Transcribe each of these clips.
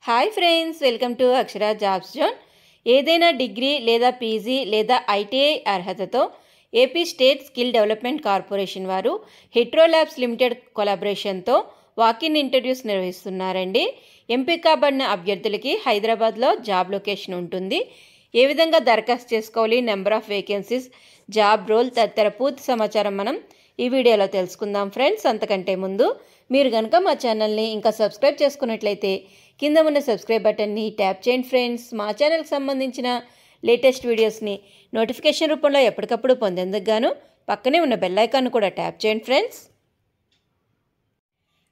Hi friends, welcome to Akshara jobs zone. ఏదైనా degree లేదా PG లేదా ఐటీఐ అర్హతతో AP state skill development corporation వారు హెట్రో ల్యాబ్స్ లిమిటెడ్ కొలాబరేషన్తో వాకిన్ ఇంటర్వ్యూస్ నిర్వహిస్తున్నారండి. ఎంపిక కాబడిన అభ్యర్థులకి హైదరాబాద్లో జాబ్ లొకేషన్ ఉంటుంది. ఏ విధంగా దరఖాస్తు చేసుకోవాలి, number of vacancies, job role తదితర పూర్తి సమాచారం మనం ఈ వీడియోలో తెలుసుకుందాం ఫ్రెండ్స్. అంతకంటే ముందు మీరు కనుక మా ఛానల్ని ఇంకా సబ్స్క్రైబ్ చేసుకున్నట్లయితే కింద ఉన్న సబ్స్క్రైబ్ బటన్ని ట్యాప్ చేయండి ఫ్రెండ్స్. మా ఛానల్కి సంబంధించిన లేటెస్ట్ వీడియోస్ని నోటిఫికేషన్ రూపంలో ఎప్పటికప్పుడు పొందేందుకు గాను పక్కనే ఉన్న బెల్ ఐకాన్ కూడా ట్యాప్ చేయండి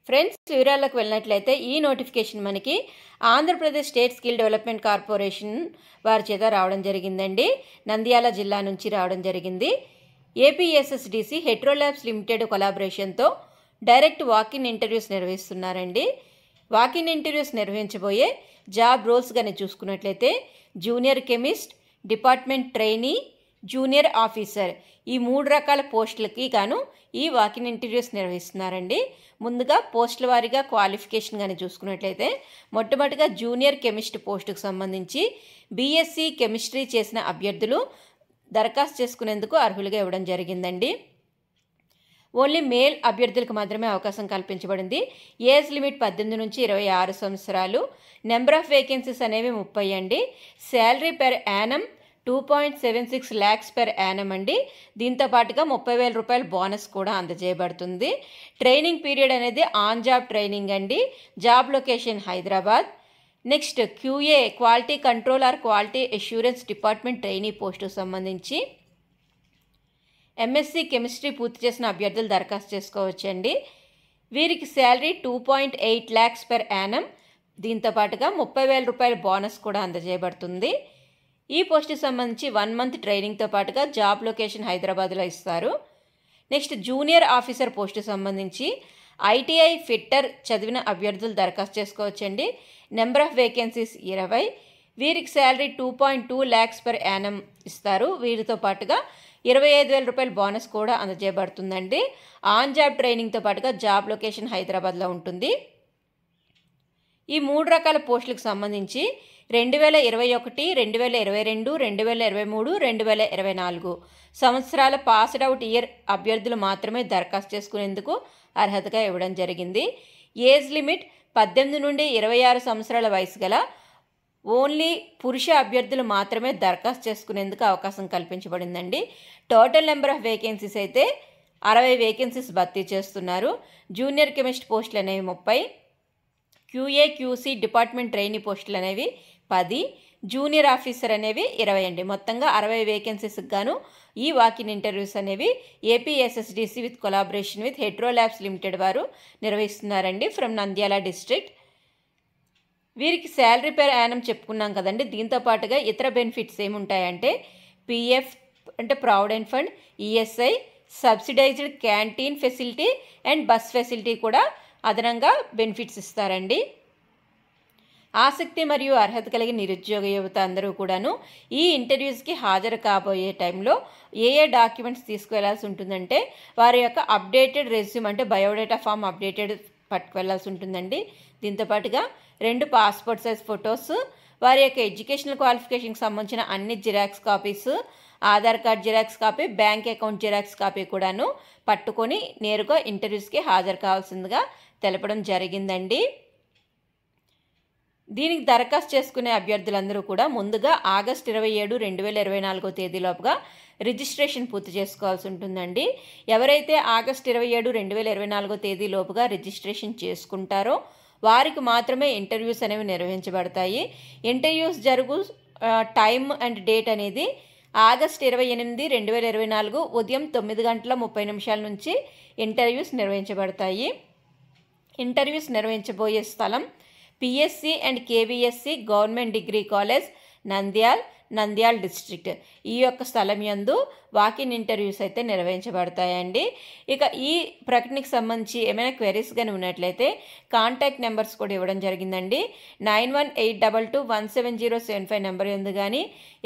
ఫ్రెండ్స్. వివరాలకు వెళ్ళినట్లయితే ఈ నోటిఫికేషన్ మనకి Andhra Pradesh state skill development corporation వారి చేత రావడం జరిగిందండి. నంద్యాల జిల్లా నుంచి రావడం జరిగింది. ఏపీఎస్ఎస్డిసి హెట్రో ల్యాబ్స్ లిమిటెడ్ కొలాబరేషన్తో డైరెక్ట్ వాకిన్ ఇంటర్వ్యూస్ నిర్వహిస్తున్నారండి. వాకిన్ ఇంటర్వ్యూస్ నిర్వహించబోయే జాబ్ రోల్స్ కానీ చూసుకున్నట్లయితే junior chemist, department trainee, junior officer, ఈ 3 రకాల పోస్టులకి గాను ఈ వాకిన్ ఇంటర్వ్యూస్ నిర్వహిస్తున్నారండి. ముందుగా పోస్టుల వారీగా క్వాలిఫికేషన్ కానీ చూసుకున్నట్లయితే మొట్టమొదటిగా జూనియర్ కెమిస్ట్ పోస్టుకు సంబంధించి బీఎస్సీ కెమిస్ట్రీ చేసిన అభ్యర్థులు దరఖాస్తు చేసుకునేందుకు అర్హులుగా ఇవ్వడం జరిగిందండి. ఓన్లీ మేల్ అభ్యర్థులకు మాత్రమే అవకాశం కల్పించబడింది. ఏజ్ లిమిట్ 18 నుంచి 26 సంవత్సరాలు. నెంబర్ ఆఫ్ వేకెన్సీస్ అనేవి 30 అండి. Salary per Yanam 2.76 lakhs per Yanam అండి. దీంతో పాటుగా 30,000 రూపాయల బోనస్ కూడా అందజేయబడుతుంది. ట్రైనింగ్ పీరియడ్ అనేది ఆన్ జాబ్ ట్రైనింగ్ అండి. Job location Hyderabad. Next QA quality control are quality assurance department trainee పోస్టుకు సంబంధించి ఎంఎస్సీ కెమిస్ట్రీ పూర్తి చేసిన అభ్యర్థులు దరఖాస్తు చేసుకోవచ్చండి. వీరికి శాలరీ 2.8 lakhs పెర్ యానం. దీంతో పాటుగా 30,000 రూపాయల బోనస్ కూడా అందజేయబడుతుంది. ఈ పోస్టుకి సంబంధించి 1 month ట్రైనింగ్తో పాటుగా జాబ్ లొకేషన్ హైదరాబాద్లో ఇస్తారు. నెక్స్ట్ జూనియర్ ఆఫీసర్ పోస్టుకి సంబంధించి ఐటీఐ ఫిట్టర్ చదివిన అభ్యర్థులు దరఖాస్తు చేసుకోవచ్చండి. Number of vacancies 20. వీరికి శాలరీ 2.2 lakhs పెర్ యానం ఇస్తారు. వీరితో పాటుగా 25,000 రూపాయల బోనస్ కూడా అందజేయబడుతుందండి. ఆన్ జాబ్ ట్రైనింగ్తో పాటుగా జాబ్ లొకేషన్ హైదరాబాద్లో ఉంటుంది. ఈ 3 రకాల పోస్టులకు సంబంధించి 2021, 2022, 2023, 2024 సంవత్సరాల పాస్డ్ అవుట్ ఇయర్ అభ్యర్థులు మాత్రమే దరఖాస్తు చేసుకునేందుకు అర్హతగా ఇవ్వడం జరిగింది. ఏజ్ లిమిట్ 18 నుండి 26 సంవత్సరాల వయసు గల ఓన్లీ పురుష అభ్యర్థులు మాత్రమే దరఖాస్తు చేసుకునేందుకు అవకాశం కల్పించబడిందండి. టోటల్ నెంబర్ ఆఫ్ వేకెన్సీస్ అయితే 60 వేకెన్సీస్ భర్తీ చేస్తున్నారు. జూనియర్ కెమిస్ట్ పోస్టులు అనేవి 30, క్యూఏ క్యూసీ డిపార్ట్మెంట్ ట్రైనీ పోస్టులు అనేవి 10, జూనియర్ ఆఫీసర్ అనేవి 20 అండి. మొత్తంగా 60 వేకెన్సీస్కి గాను ఈ వాకిన్ ఇంటర్వ్యూస్ అనేవి APSSDC with collaboration with Hetero labs limited వారు నిర్వహిస్తున్నారండి ఫ్రమ్ నంద్యాల డిస్ట్రిక్ట్. వీరికి శాలరీ పెర్ యానం చెప్పుకున్నాం కదండి. దీంతో పాటుగా ఇతర బెనిఫిట్స్ ఏముంటాయంటే పిఎఫ్ అంటే provident fund, ESI, subsidised canteen facility and bus facility కూడా అదనంగా బెనిఫిట్స్ ఇస్తారండి. ఆసక్తి మరియు అర్హత కలిగిన నిరుద్యోగ యువత అందరూ కూడాను ఈ ఇంటర్వ్యూస్కి హాజరు కాబోయే టైంలో ఏ డాక్యుమెంట్స్ తీసుకువెళ్లాల్సి ఉంటుందంటే వారి యొక్క అప్డేటెడ్ రెజ్యూమ్ అంటే బయోడేటా ఫామ్ అప్డేటెడ్ పట్టుకువెళ్లాల్సి ఉంటుందండి. దీంతోపాటుగా 2 పాస్పోర్ట్ సైజ్ ఫొటోస్, వారి యొక్క ఎడ్యుకేషనల్ క్వాలిఫికేషన్కి సంబంధించిన అన్ని xerox copies, Aadhaar card xerox copy, bank account xerox copy కూడాను పట్టుకొని నేరుగా ఇంటర్వ్యూస్కి హాజరు కావాల్సిందిగా తెలపడం జరిగిందండి. దీనికి దరఖాస్తు చేసుకునే అభ్యర్థులందరూ కూడా ముందుగా ఆగస్టు 27, 2024 తేదీలోపుగా రిజిస్ట్రేషన్ పూర్తి చేసుకోవాల్సి ఉంటుందండి. ఎవరైతే ఆగస్టు 27, 2024 తేదీలోపుగా రిజిస్ట్రేషన్ చేసుకుంటారో వారికి మాత్రమే ఇంటర్వ్యూస్ అనేవి నిర్వహించబడతాయి. ఇంటర్వ్యూస్ జరుగు టైం అండ్ డేట్ అనేది ఆగస్టు 28, 2024 ఉదయం 9:30 నుంచి ఇంటర్వ్యూస్ నిర్వహించబడతాయి. ఇంటర్వ్యూస్ నిర్వహించబోయే స్థలం PSC and KVSC government degree college Nandyal district. ఈ యొక్క స్థలం యందు వాకిన్ ఇంటర్వ్యూస్ అయితే నిర్వహించబడతాయండి. ఇక ఈ ప్రకటనకి సంబంధించి ఏమైనా క్వెరీస్ కానీ ఉన్నట్లయితే కాంటాక్ట్ నెంబర్స్ కూడా ఇవ్వడం జరిగిందండి. 9182217075 నెంబర్ ఎందు కానీ,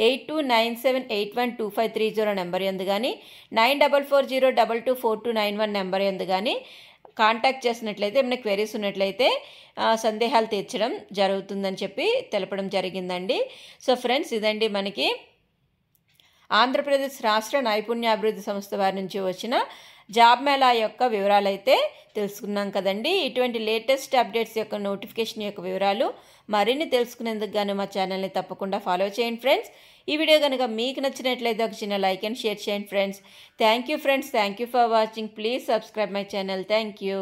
8297812530 నెంబర్ ఎందు కానీ, 9440224291 నెంబర్ ఎందు కానీ కాంటాక్ట్ చేసినట్లయితే ఏమైనా క్వెరీస్ ఉన్నట్లయితే సందేహాలు తీర్చడం జరుగుతుందని చెప్పి తెలపడం జరిగిందండి. సో ఫ్రెండ్స్, ఇదండి మనకి ఆంధ్రప్రదేశ్ రాష్ట్ర నైపుణ్యాభివృద్ధి సంస్థ వారి నుంచి వచ్చిన జాబ్ మేళా యొక్క వివరాలు అయితే తెలుసుకున్నాం కదండి. ఇటువంటి లేటెస్ట్ అప్డేట్స్ యొక్క నోటిఫికేషన్ యొక్క వివరాలు మరిన్ని తెలుసుకునేందుకు గాను మా ఛానల్ని తప్పకుండా ఫాలో చేయండి ఫ్రెండ్స్. ఈ వీడియో కనుక మీకు నచ్చినట్లయితే ఒక చిన్న లైక్ అండ్ షేర్ చేయండి friends. Thank you friends. Thank you for watching. Please subscribe my channel. Thank you.